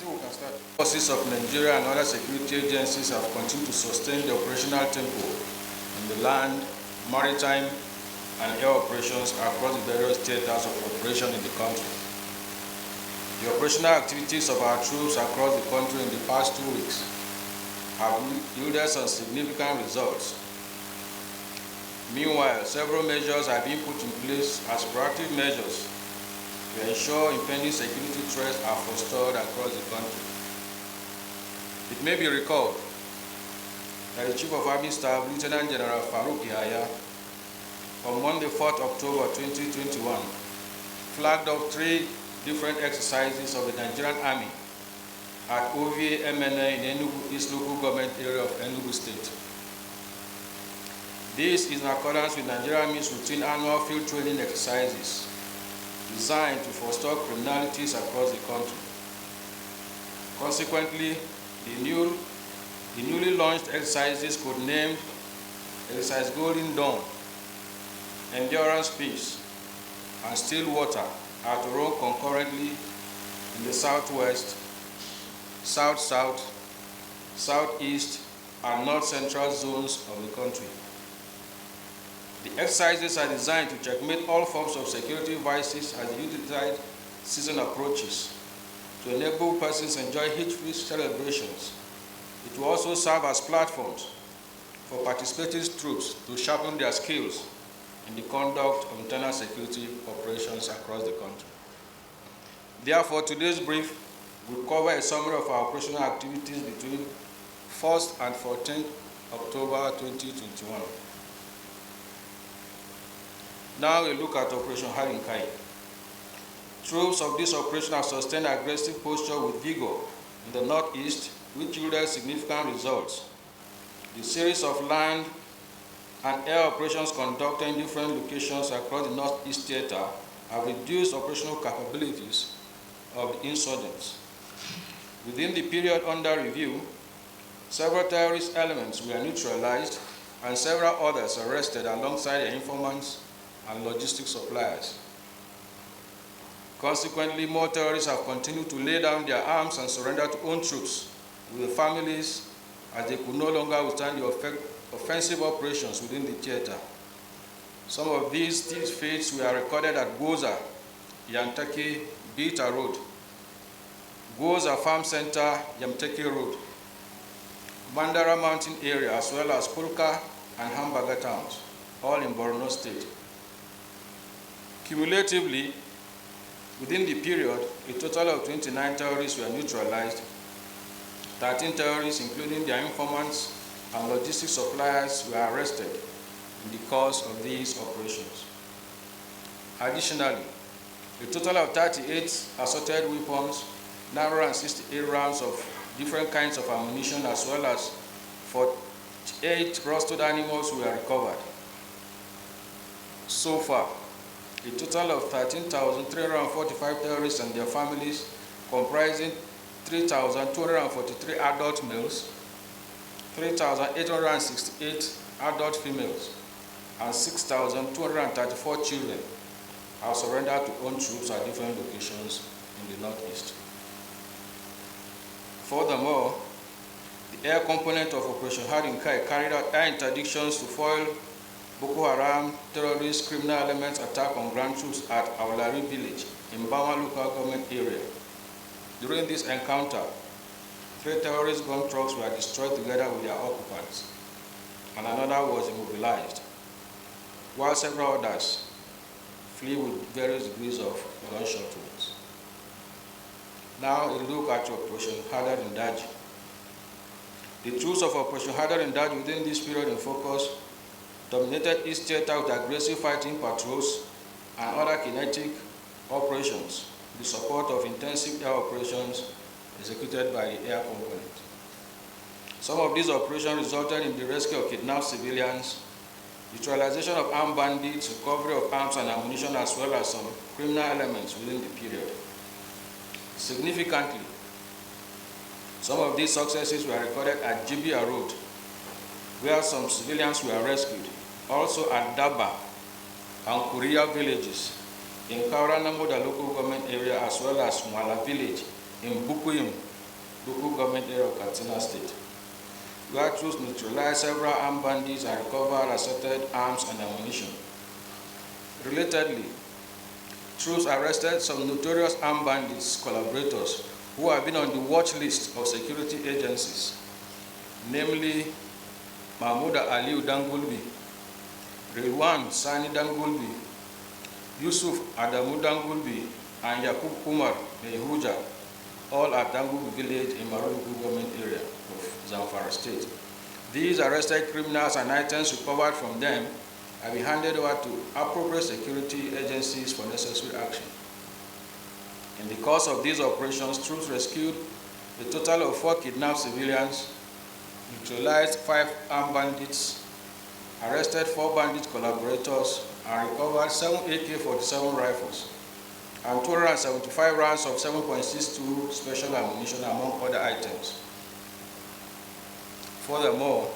Forces of Nigeria and other security agencies have continued to sustain the operational tempo in the land, maritime, and air operations across the various theaters of operation in the country. The operational activities of our troops across the country in the past 2 weeks have yielded some significant results. Meanwhile, several measures are being put in place as proactive measures to ensure impending security threats are forestalled across the country. It may be recalled that the Chief of Army Staff, Lieutenant General Farouk Yahya, on Monday, 4th October 2021, flagged off 3 different exercises of the Nigerian Army at OVA MNA in Enugu East Local Government Area of Enugu State. This is in accordance with Nigerian Army's routine annual field training exercises designed to forestall criminalities across the country. Consequently, the newly launched exercises codenamed Exercise Golden Dawn, Endurance Peace, and Still Water are to run concurrently in the southwest, south-south, southeast, and north-central zones of the country. The exercises are designed to checkmate all forms of security vices as the Yuletide season approaches, to enable persons enjoy heat-free celebrations. It will also serve as platforms for participating troops to sharpen their skills in the conduct of internal security operations across the country. Therefore, today's brief will cover a summary of our operational activities between 1st and 14th October 2021. Now a look at Operation Hadin Kai. Troops of this operation have sustained aggressive posture with vigor in the northeast, which yielded significant results. The series of land and air operations conducted in different locations across the northeast theater have reduced operational capabilities of the insurgents. Within the period under review, several terrorist elements were neutralized and several others arrested alongside their informants and logistics suppliers. Consequently, more terrorists have continued to lay down their arms and surrender to own troops with the families as they could no longer withstand the offensive operations within the theater. Some of these fates were recorded at Goza, Yantake, Bita Road, Goza Farm Center, Yamteke Road, Mandara Mountain area, as well as Pulka and Hamburger towns, all in Borno State. Cumulatively, within the period, a total of 29 terrorists were neutralized, 13 terrorists, including their informants and logistics suppliers, were arrested in the course of these operations. Additionally, a total of 38 assorted weapons, 968 rounds of different kinds of ammunition, as well as 48 roasted animals were recovered. So far, a total of 13,345 terrorists and their families, comprising 3,243 adult males, 3,868 adult females, and 6,234 children have surrendered to own troops at different locations in the northeast. Furthermore, the air component of Operation Hadin Kai carried out air interdictions to foil Boko Haram terrorist criminal elements attack on ground troops at Aulari village in Bama local government area. During this encounter, 3 terrorist gun trucks were destroyed together with their occupants, and another was immobilized, while several others flee with various degrees of gunshot wounds. Now a look at Operation Hadin Kai. The troops of Operation Hadin Kai within this period in focus dominated East Theater with aggressive fighting patrols and other kinetic operations, the support of intensive air operations executed by the air component. Some of these operations resulted in the rescue of kidnapped civilians, neutralization of armed bandits, recovery of arms and ammunition, as well as some criminal elements within the period. Significantly, some of these successes were recorded at Jibia Road, where some civilians were rescued. Also at Daba and Korea villages in Kauranamoda local government area, as well as Mwala village in Bukuyim local government area of Katsina State, where troops neutralized several armed bandits and recovered assorted arms and ammunition. Relatedly, troops arrested some notorious armed bandits collaborators who have been on the watch list of security agencies, namely Mahmoud Aliu Dangulbi, Rilwan Sani Dangulbi, Yusuf Adamu Dangulbi, and Yakub Umar Mehuja, all at Dangulbi village in Maruku government area of Zamfara State. These arrested criminals and items recovered from them have been handed over to appropriate security agencies for necessary action. In the course of these operations, troops rescued a total of 4 kidnapped civilians, neutralized 5 armed bandits, arrested 4 bandit collaborators, and recovered 7 AK-47 rifles and 275 rounds of 7.62 special ammunition, among other items. Furthermore,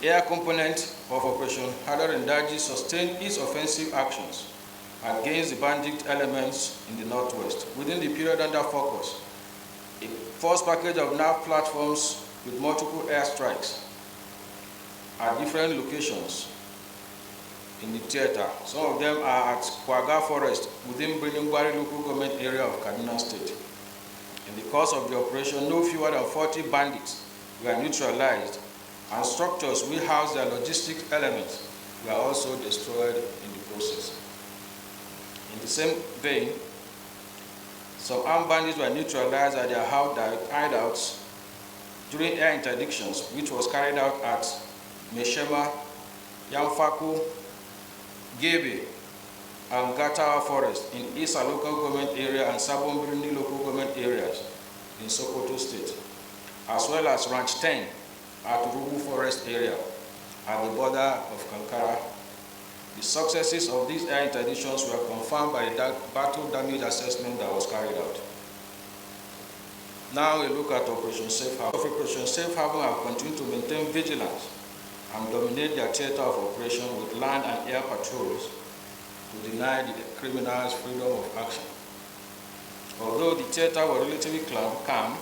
the air component of Operation Hadin Kai sustained its offensive actions against the bandit elements in the northwest. Within the period under focus, a first package of nav platforms with multiple airstrikes at different locations in the theater. Some of them are at Kwaga Forest within Briningwari local government area of Kaduna State. In the course of the operation, no fewer than 40 bandits were neutralized, and structures which house their logistic elements were also destroyed in the process. In the same vein, some armed bandits were neutralized at their hideouts during air interdictions, which was carried out at Meshema, Yamfaku, Gebe, and Gatawa Forest in Isa local government area and Sabon local government areas in Sokoto State, as well as Ranch 10 at Rubu Forest area at the border of Kankara. The successes of these air interdictions were confirmed by the battle damage assessment that was carried out. Now we look at Operation Safe Haven. Operation Safe Haven have continued to maintain vigilance and dominate their theater of operation with land and air patrols to deny the criminals freedom of action. Although the theater was relatively calm,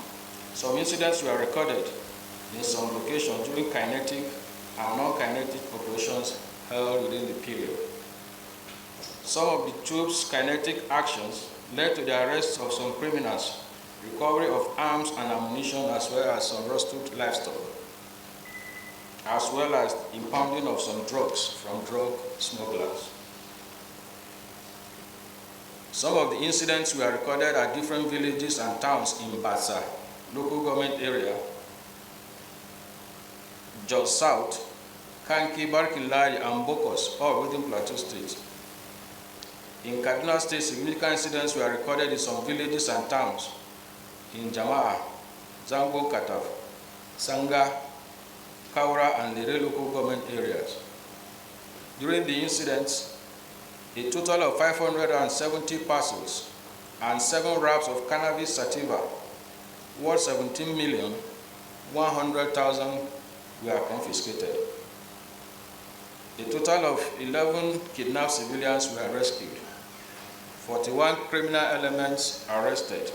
some incidents were recorded in some locations during kinetic and non-kinetic operations held within the period. Some of the troops' kinetic actions led to the arrest of some criminals, recovery of arms and ammunition, as well as some rusted livestock, as well as impounding of some drugs from drug smugglers. Some of the incidents were recorded at different villages and towns in Basa, local government area, Jos South, Kanki, Barkilari, and Bokos, all within Plateau State. In Kaduna State, significant incidents were recorded in some villages and towns in Jama'a, Zango Kataf, Sanga, Kaura, and Lere local government areas. During the incidents, a total of 570 parcels and 7 wraps of cannabis sativa worth 17,100,000 were confiscated. A total of 11 kidnapped civilians were rescued, 41 criminal elements arrested,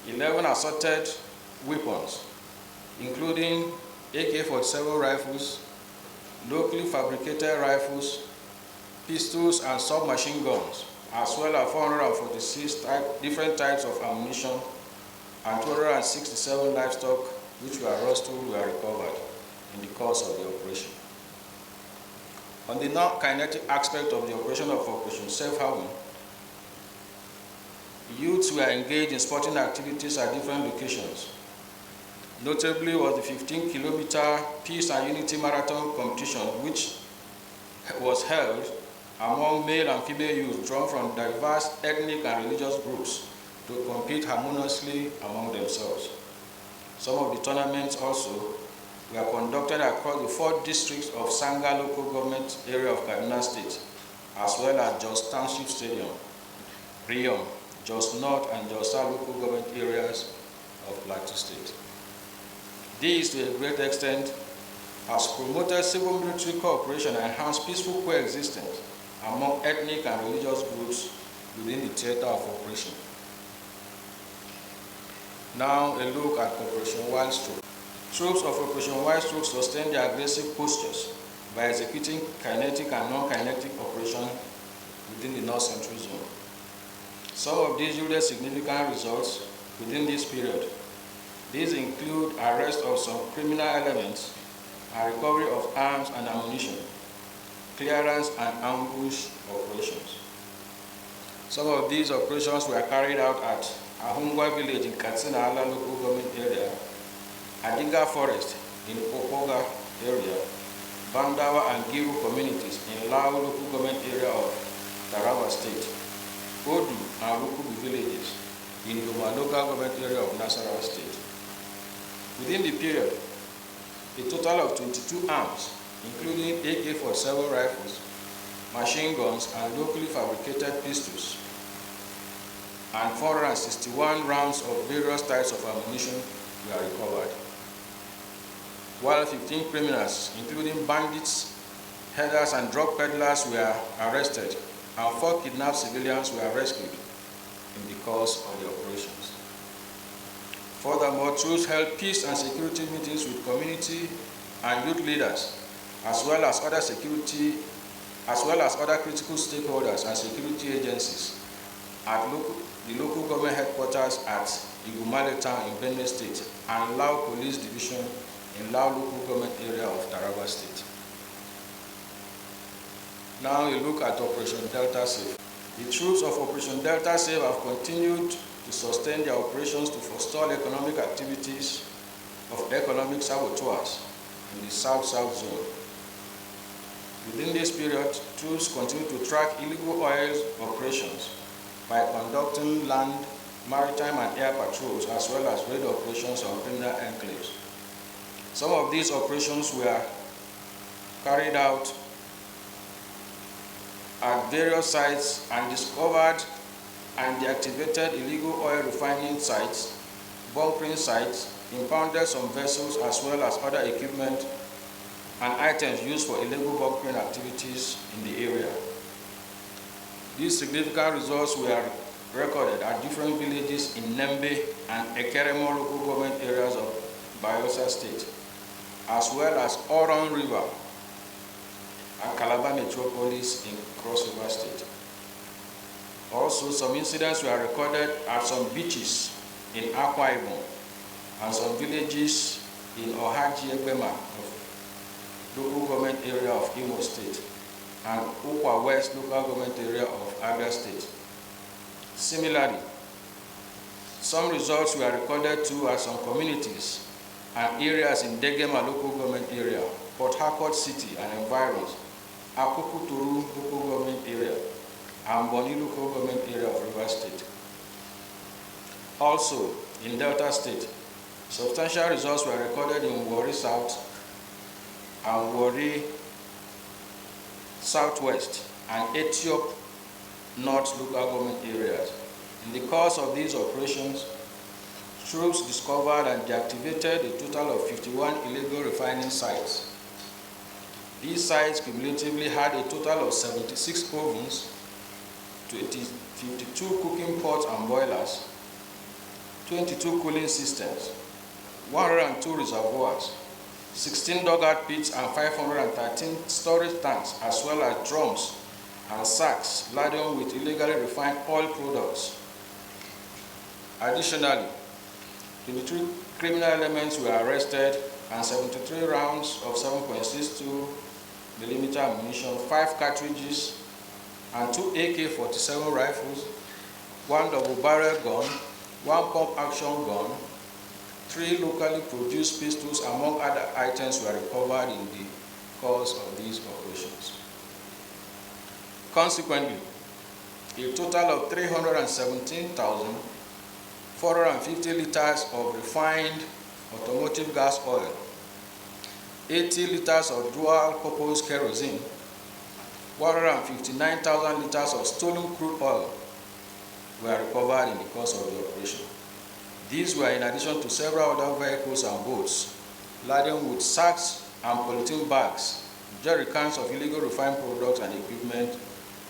11 assorted weapons, including AK-47 rifles, locally fabricated rifles, pistols, and submachine guns, as well as 446 different types of ammunition and 267 livestock which were rusted were recovered in the course of the operation. On the non-kinetic aspect of the operation of Operation Safe Haven, youths were engaged in sporting activities at different locations. Notably was the 15-kilometer Peace and Unity Marathon competition, which was held among male and female youth drawn from diverse ethnic and religious groups to compete harmoniously among themselves. Some of the tournaments also were conducted across the 4 districts of Sanga local government area of Kaduna State, as well as Jos Township Stadium, Riyom, Jos North, and Jos South local government areas of Plateau State. These, to a great extent, has promoted civil-military cooperation and enhanced peaceful coexistence among ethnic and religious groups within the theater of operation. Now a look at Operation Wild Stroke. Troops of Operation Wild Stroke sustained their aggressive postures by executing kinetic and non-kinetic operations within the North Central Zone. Some of these yielded significant results within this period. These include arrest of some criminal elements and recovery of arms and ammunition, clearance and ambush operations. Some of these operations were carried out at Ahungwa village in Katsina Ala local government area, Adiga forest in Opoga area, Bandawa and Giru communities in Lao local government area of Taraba state, Odu and Rukubu villages in Doma local government area of Nasarawa state. Within the period, a total of 22 arms, including AK-47 rifles, machine guns, and locally fabricated pistols, and 461 rounds of various types of ammunition were recovered, while 15 criminals, including bandits, herders, and drug peddlers, were arrested, and 4 kidnapped civilians were rescued in the course of the operations. Furthermore, troops held peace and security meetings with community and youth leaders, as well as other critical stakeholders and security agencies at the local government headquarters at Igumale town in Benue State and Lao Police Division in Lao local government area of Taraba State. Now a look at Operation Delta Safe. The troops of Operation Delta Safe have continued to sustain their operations to forestall economic activities of economic saboteurs in the South-South zone. Within this period, troops continue to track illegal oil operations by conducting land, maritime, and air patrols, as well as raid operations on criminal enclaves. Some of these operations were carried out at various sites and discovered and deactivated illegal oil refining sites, bunkering sites, impounded some vessels, as well as other equipment and items used for illegal bunkering activities in the area. These significant results were recorded at different villages in Nembe and Ekeremo local government areas of Bayelsa State, as well as Oron River and Calabar Metropolis in Cross River State. Also, some incidents were recorded at some beaches in Akwa Ibom and some villages in Ohaji Egbema of local government area of Imo State and Ukwa West local government area of Abia State. Similarly, some results were recorded too at some communities and areas in Degema local government area, Port Harcourt City and environs, Akukuturu local government area, and Boni local government area of River State. Also, in Delta State, substantial results were recorded in Warri South and Warri Southwest and Etiop North local government areas. In the course of these operations, troops discovered and deactivated a total of 51 illegal refining sites. These sites cumulatively had a total of 76 ovens, 52 cooking pots and boilers, 22 cooling systems, 102 reservoirs, 16 dugout pits, and 513 storage tanks, as well as drums and sacks laden with illegally refined oil products. Additionally, 23 criminal elements were arrested and 73 rounds of 7.62 mm ammunition, 5 cartridges, and 2 AK-47 rifles, 1 double barrel gun, 1 pump action gun, 3 locally produced pistols, among other items, were recovered in the course of these operations. Consequently, a total of 317,450 liters of refined automotive gas oil, 80 liters of dual-purpose kerosene, 159,000 liters of stolen crude oil were recovered in the course of the operation. These were in addition to several other vehicles and boats laden with sacks and polythene bags, jerry cans of illegal refined products and equipment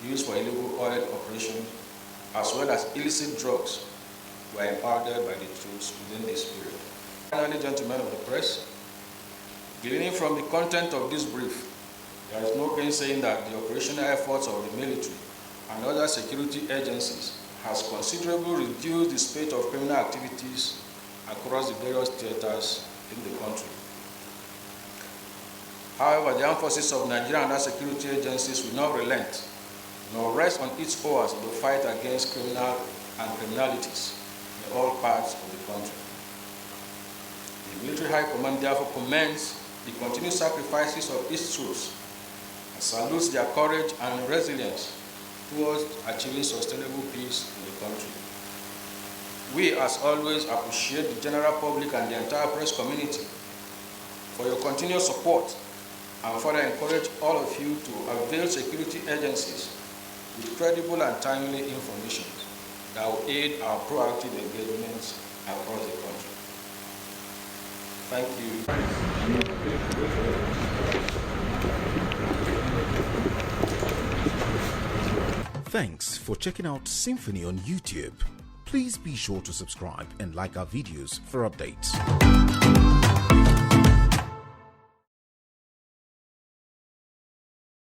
used for illegal oil operations, as well as illicit drugs, were impounded by the troops within this period. Finally, gentlemen of the press, gleaning from the content of this brief, there is no gainsaying that the operational efforts of the military and other security agencies has considerably reduced the spate of criminal activities across the various theaters in the country. However, the armed forces of Nigeria and other security agencies will not relent nor rest on its oars in the fight against criminalities in all parts of the country. The military high command therefore commends the continued sacrifices of its troops and salutes their courage and resilience towards achieving sustainable peace in the country. We, as always, appreciate the general public and the entire press community for your continued support and further encourage all of you to avail security agencies with credible and timely information that will aid our proactive engagements across the country. Thank you. Thanks for checking out SYMFONI on YouTube. Please be sure to subscribe and like our videos for updates.